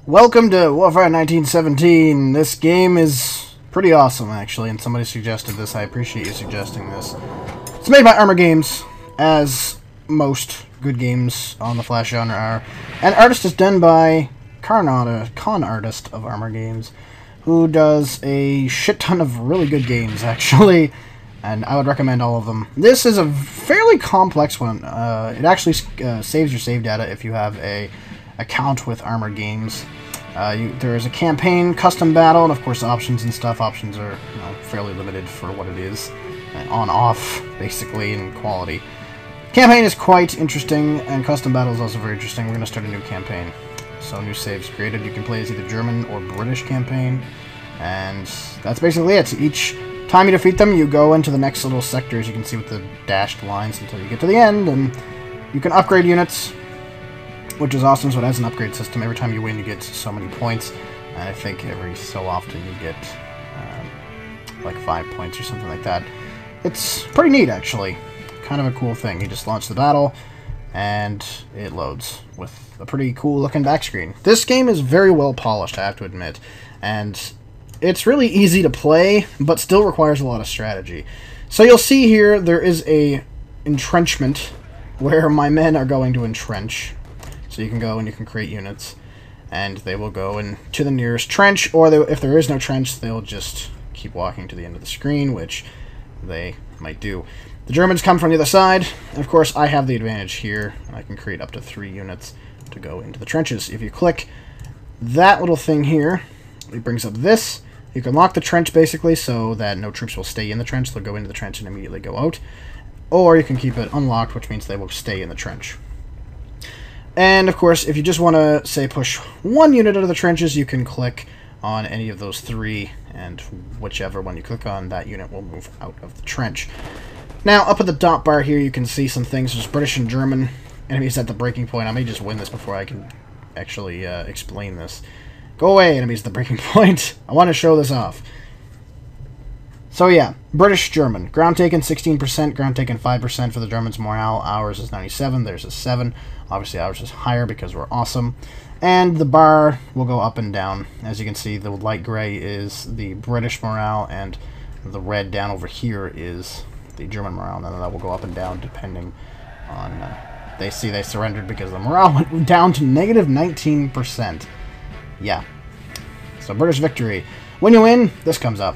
Welcome to Warfare 1917. This game is pretty awesome, actually, and somebody suggested this. I appreciate you suggesting this. It's made by Armor Games, as most good games on the Flash genre are. And artist is done by Carnata, con artist of Armor Games, who does a shit ton of really good games, actually, and I would recommend all of them. This is a fairly complex one. It actually saves your save data if you have a account with Armor Games. There is a campaign, custom battle, and of course options and stuff. Options are fairly limited for what it is, on-off basically in quality. Campaign is quite interesting, and custom battle is also very interesting. We're going to start a new campaign. So new saves created. You can play as either German or British campaign, and that's basically it. Each time you defeat them, you go into the next little sectors. You can see with the dashed lines until you get to the end, and you can upgrade units, which is awesome. So it has an upgrade system. Every time you win, you get so many points, and I think every so often you get like 5 points or something like that. It's pretty neat, actually. Kind of a cool thing. You just launch the battle, and it loads with a pretty cool looking back screen. This game is very well polished, I have to admit, and it's really easy to play, but still requires a lot of strategy. So you'll see here there is a entrenchment where my men are going to entrench. So you can go and you can create units, and they will go into the nearest trench, or if there is no trench, they'll just keep walking to the end of the screen, which they might do. The Germans come from the other side, and of course I have the advantage here. I can create up to 3 units to go into the trenches. If you click that little thing here, it brings up this. You can lock the trench basically so that no troops will stay in the trench. They'll go into the trench and immediately go out. Or you can keep it unlocked, which means they will stay in the trench. And of course, if you just want to, say, push 1 unit out of the trenches, you can click on any of those 3, and whichever one you click on, that unit will move out of the trench. Now, up at the dot bar here, you can see some things. There's British and German enemies at the breaking point. I may just win this before I can actually explain this. Go away, enemies at the breaking point. I want to show this off. So yeah, British, German. Ground taken 16%, ground taken 5% for the Germans' morale. Ours is 97, theirs is 7. Obviously ours is higher because we're awesome. And the bar will go up and down. As you can see, the light gray is the British morale, and the red down over here is the German morale. And then that will go up and down depending on... they surrendered because the morale went down to negative 19%. Yeah. So British victory. When you win, this comes up.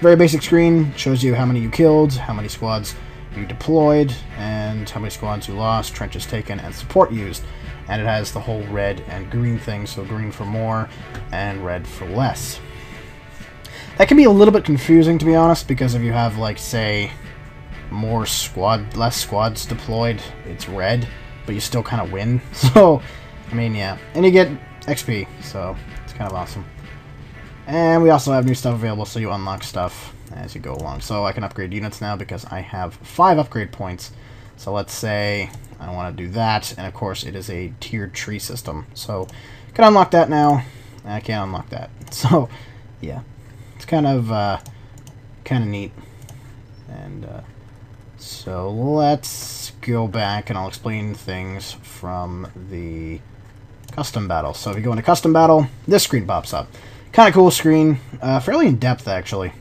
Very basic screen, shows you how many you killed, how many squads you deployed, and how many squads you lost, trenches taken, and support used. And it has the whole red and green thing, so green for more, and red for less. That can be a little bit confusing, to be honest, because if you have, like, say, less squads deployed, it's red, but you still kind of win. So, I mean, yeah. And you get XP, so it's kind of awesome. And we also have new stuff available, so you unlock stuff as you go along. So I can upgrade units now because I have 5 upgrade points. So let's say I want to do that, and of course it is a tiered tree system. So I can unlock that now, and I can't unlock that. So yeah, it's kind of neat. And so let's go back, and I'll explain things from the custom battle. So if you go into custom battle, this screen pops up. Kind of cool screen, fairly in-depth, actually.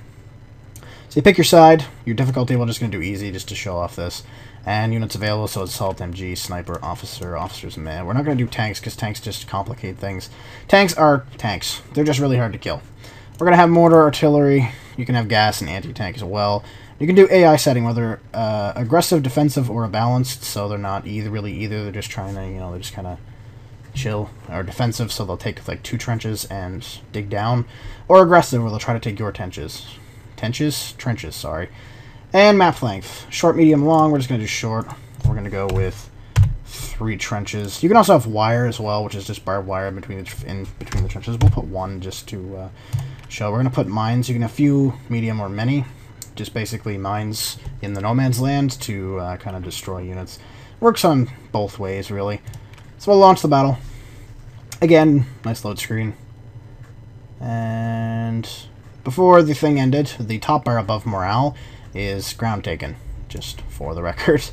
So you pick your side, your difficulty, we're just going to do easy, just to show off this. And units available, so it's assault, MG, sniper, officer, officers, and man. We're not going to do tanks, because tanks just complicate things. Tanks are tanks. They're just really hard to kill. We're going to have mortar, artillery, you can have gas and anti-tank as well. You can do AI setting, whether aggressive, defensive, or balanced, so they're not really either. They're just trying to, they're just kind of chill, or defensive, so they'll take like 2 trenches and dig down, or aggressive, where they'll try to take your trenches, sorry. And map length, short, medium, long. We're just going to do short. We're going to go with 3 trenches. You can also have wire as well, which is just barbed wire in between the trenches. We'll put 1 just to show. We're going to put mines. You can have few, medium, or many. Just basically mines in the no man's land to kind of destroy units. Works on both ways, really. So we'll launch the battle. Again, nice load screen. And before the thing ended, the top bar above morale is ground taken, just for the record.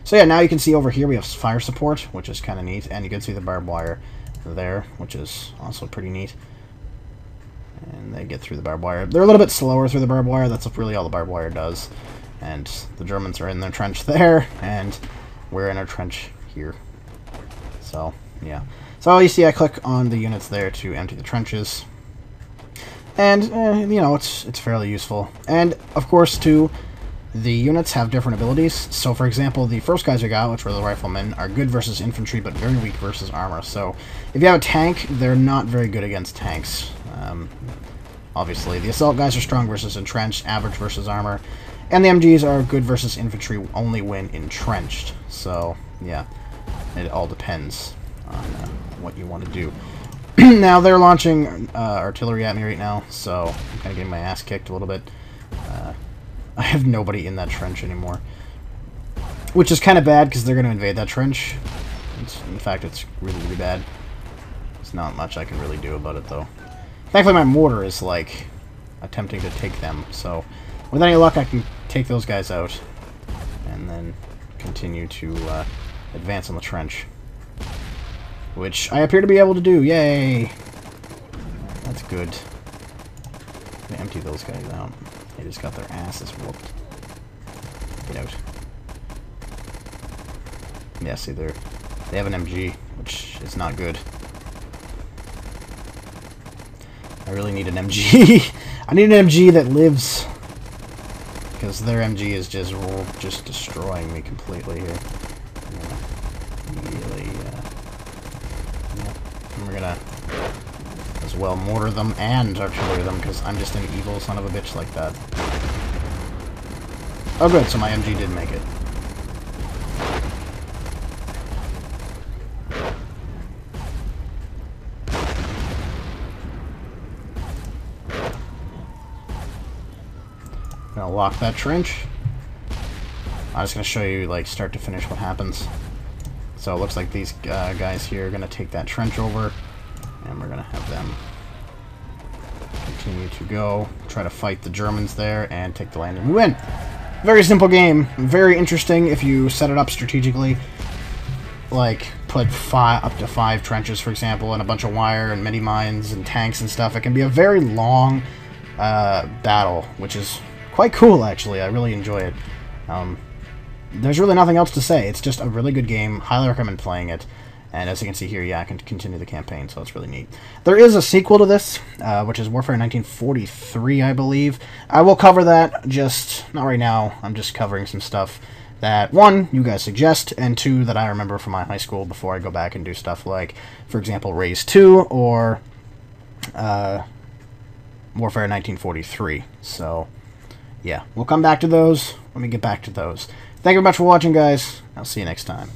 So yeah, now you can see over here we have fire support, which is kind of neat, and you can see the barbed wire there, which is also pretty neat. And they get through the barbed wire. They're a little bit slower through the barbed wire. That's really all the barbed wire does. And the Germans are in their trench there, and we're in our trench here. So, yeah. So you see I click on the units there to empty the trenches. And, you know, it's fairly useful. And, of course, too, the units have different abilities. So, for example, the first guys we got, which were the riflemen, are good versus infantry, but very weak versus armor. So, if you have a tank, they're not very good against tanks. Obviously, the assault guys are strong versus entrenched, average versus armor, and the MGs are good versus infantry only when entrenched. So, yeah, it all depends on what you want to do. Now, they're launching artillery at me right now, so I'm kind of getting my ass kicked a little bit. I have nobody in that trench anymore, which is kind of bad because they're going to invade that trench. In fact, it's really, really bad. There's not much I can really do about it, though. Thankfully, my mortar is, like, attempting to take them, so with any luck, I can take those guys out and then continue to advance on the trench, which I appear to be able to do. Yay! That's good. I'm gonna empty those guys out. They just got their asses whooped. Get out. Yeah, see, they have an MG, which is not good. I really need an MG. I need an MG that lives, because their MG is just destroying me completely here. Really, yeah. And we're gonna as well mortar them and artillery them, because I'm just an evil son of a bitch like that. Oh good, so my MG did make it. Gonna lock that trench. I'm just gonna show you, like, start to finish what happens. So it looks like these guys here are gonna take that trench over, and we're gonna have them continue to go, try to fight the Germans there, and take the land and win. Very simple game, very interesting if you set it up strategically. Like, put up to 5 trenches, for example, and a bunch of wire and mini mines and tanks and stuff. It can be a very long battle, which is quite cool, actually. I really enjoy it. There's really nothing else to say. It's just a really good game. Highly recommend playing it. And as you can see here, yeah, I can continue the campaign, so it's really neat. There is a sequel to this, which is Warfare 1943, I believe. I will cover that, just not right now. I'm just covering some stuff that, 1, you guys suggest, and 2, that I remember from my high school before I go back and do stuff like, for example, Raise 2 or Warfare 1943. So, yeah, we'll come back to those when we get back to those. Thank you very much for watching, guys. I'll see you next time.